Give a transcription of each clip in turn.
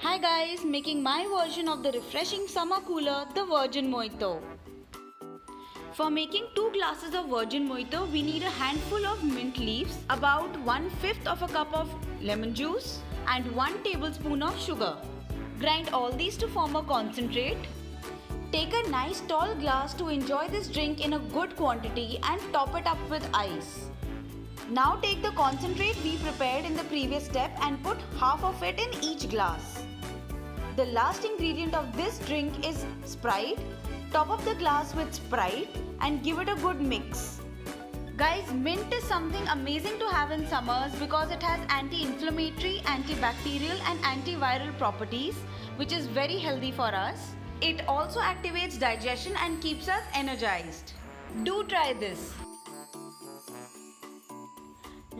Hi guys, making my version of the refreshing summer cooler, the Virgin Mojito. For making 2 glasses of Virgin Mojito, we need a handful of mint leaves, about 1/5 of a cup of lemon juice and 1 tablespoon of sugar. Grind all these to form a concentrate. Take a nice tall glass to enjoy this drink in a good quantity and top it up with ice. Now take the concentrate we prepared in the previous step and put half of it in each glass. The last ingredient of this drink is Sprite. Top up the glass with Sprite and give it a good mix. Guys, mint is something amazing to have in summers because it has anti-inflammatory, antibacterial and antiviral properties, which is very healthy for us. It also activates digestion and keeps us energized. Do try this.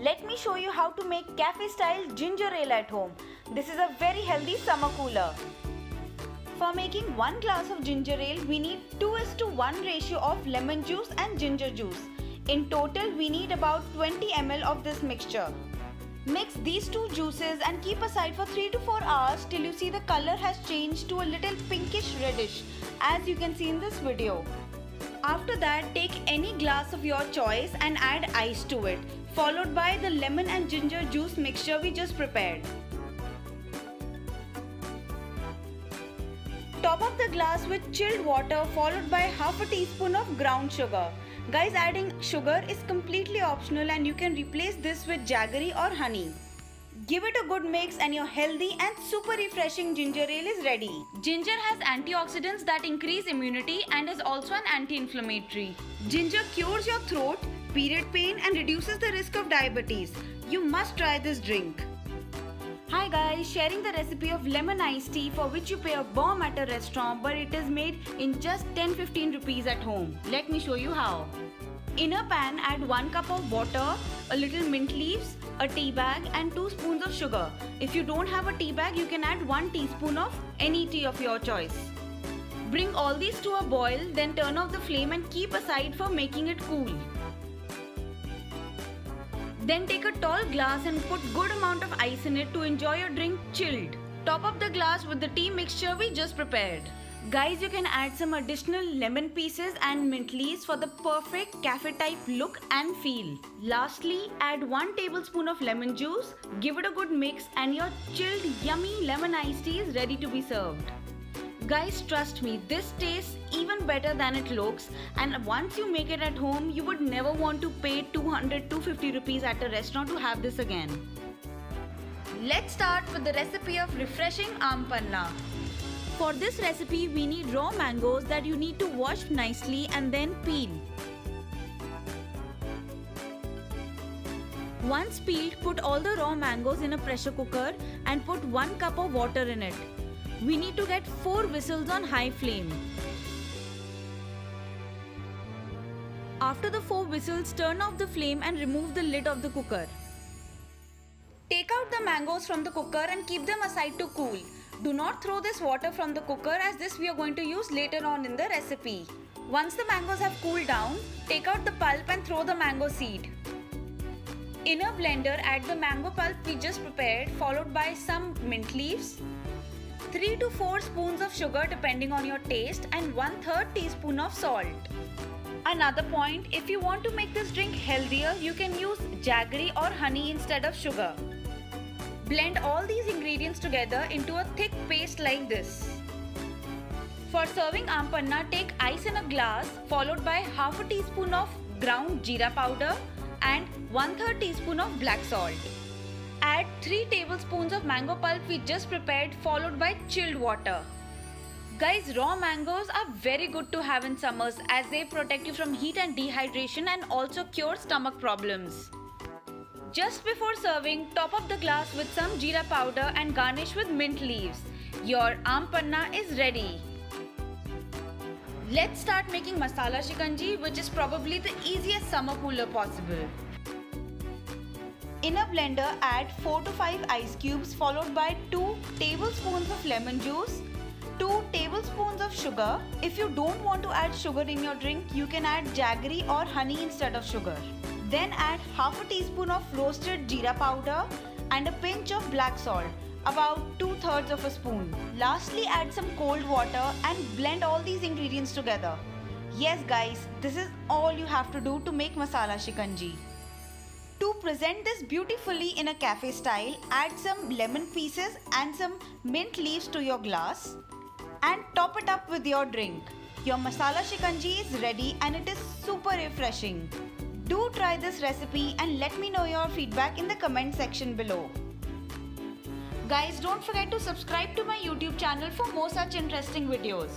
Let me show you how to make cafe style ginger ale at home. This is a very healthy summer cooler. For making 1 glass of ginger ale, we need 2:1 ratio of lemon juice and ginger juice. In total, we need about 20 ml of this mixture. Mix these two juices and keep aside for 3 to 4 hours till you see the color has changed to a little pinkish reddish, as you can see in this video. After that, take any glass of your choice and add ice to it, followed by the lemon and ginger juice mixture we just prepared. Top up the glass with chilled water followed by half a teaspoon of ground sugar. Guys, adding sugar is completely optional and you can replace this with jaggery or honey. Give it a good mix and your healthy and super refreshing ginger ale is ready. Ginger has antioxidants that increase immunity and is also an anti-inflammatory. Ginger cures your throat, period pain and reduces the risk of diabetes. You must try this drink. Hi guys, sharing the recipe of lemon iced tea for which you pay a bomb at a restaurant, but it is made in just 10-15 rupees at home. Let me show you how. In a pan, add 1 cup of water, a little mint leaves, a tea bag and 2 spoons of sugar. If you don't have a tea bag, you can add 1 teaspoon of any tea of your choice. Bring all these to a boil, then turn off the flame and keep aside for making it cool. Then take a tall glass and put good amount of ice in it to enjoy your drink chilled. Top up the glass with the tea mixture we just prepared. Guys, you can add some additional lemon pieces and mint leaves for the perfect cafe type look and feel. Lastly, add 1 tablespoon of lemon juice, give it a good mix and your chilled yummy lemon iced tea is ready to be served. Guys, trust me, this tastes even better than it looks, and once you make it at home, you would never want to pay 200-250 rupees at a restaurant to have this again. Let's start with the recipe of refreshing Aam Panna. For this recipe, we need raw mangoes that you need to wash nicely and then peel. Once peeled, put all the raw mangoes in a pressure cooker and put 1 cup of water in it. We need to get 4 whistles on high flame. After the 4 whistles, turn off the flame and remove the lid of the cooker. Take out the mangoes from the cooker and keep them aside to cool. Do not throw this water from the cooker as this we are going to use later on in the recipe. Once the mangoes have cooled down, take out the pulp and throw the mango seed. In a blender, add the mango pulp we just prepared followed by some mint leaves, 3 to 4 spoons of sugar depending on your taste and 1/3 teaspoon of salt. Another point, if you want to make this drink healthier, you can use jaggery or honey instead of sugar. Blend all these ingredients together into a thick paste like this. For serving Aam Panna, take ice in a glass followed by half a teaspoon of ground jeera powder and 1/3 teaspoon of black salt. Add 3 tablespoons of mango pulp we just prepared followed by chilled water. Guys, raw mangoes are very good to have in summers as they protect you from heat and dehydration and also cure stomach problems. Just before serving, top up the glass with some jeera powder and garnish with mint leaves. Your Aam Panna is ready. Let's start making masala shikanji, which is probably the easiest summer cooler possible. In a blender, add 4 to 5 ice cubes followed by 2 tablespoons of lemon juice, 2 tablespoons of sugar. If you don't want to add sugar in your drink, you can add jaggery or honey instead of sugar. Then add half a teaspoon of roasted jeera powder and a pinch of black salt. about 2/3 of a spoon. Lastly, add some cold water and blend all these ingredients together. Yes guys, this is all you have to do to make masala shikanji. To present this beautifully in a cafe style, add some lemon pieces and some mint leaves to your glass and top it up with your drink. Your masala shikanji is ready and it is super refreshing. Do try this recipe and let me know your feedback in the comment section below. Guys, don't forget to subscribe to my YouTube channel for more such interesting videos.